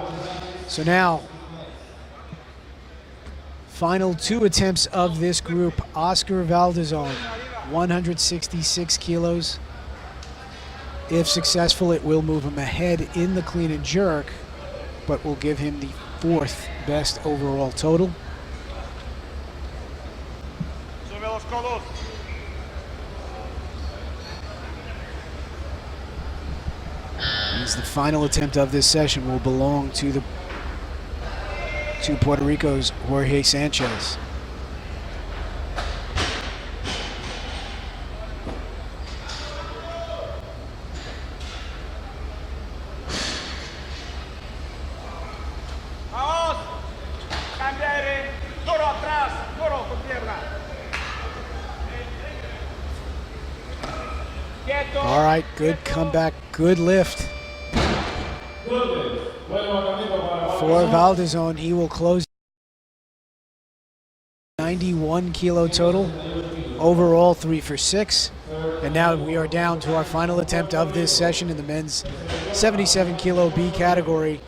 so now, final 2 attempts of this group. Oscar Valdezon, 166 kilos. If successful, it will move him ahead in the clean and jerk, but will give him the 4th best overall total. As the final attempt of this session will belong to Puerto Rico's Jorge Sanchez. right, good comeback, good lift for Valdezon. He will close 91 kilo total. Overall, 3 for 6. And now we are down to our final attempt of this session in the men's 77 kilo B category.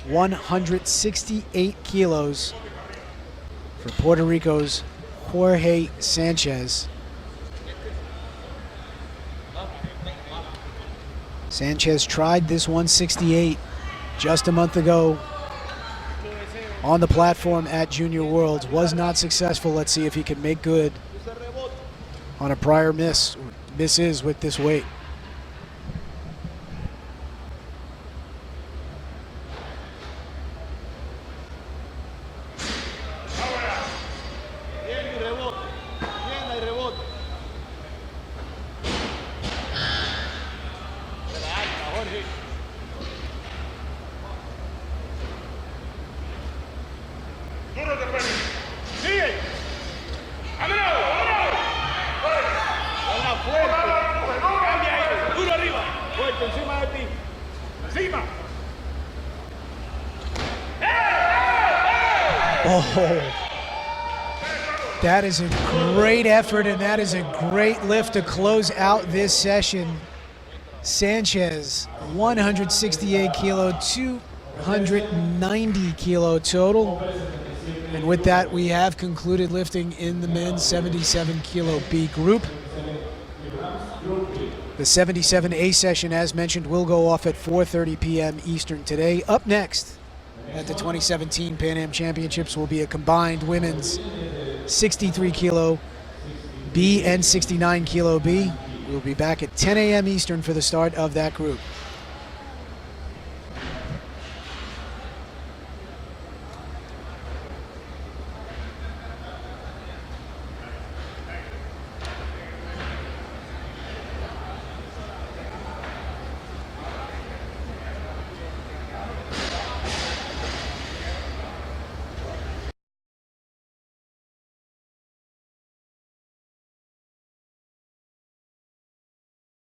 168 kilos for Puerto Rico's Jorge Sanchez. Sanchez tried this 168 just a month ago on the platform at Junior Worlds. Was not successful. Let's see if he can make good on a prior misses with this weight. Oh, that is a great effort, and that is a great lift to close out this session. Sanchez, 168 kilo, 290 kilo total. And with that, we have concluded lifting in the men's 77 kilo B group. The 77A session, as mentioned, will go off at 4:30 p.m. Eastern today. Up next at the 2017 Pan Am Championships will be a combined women's 63 kilo B and 69 kilo B. We'll be back at 10 a.m. Eastern for the start of that group.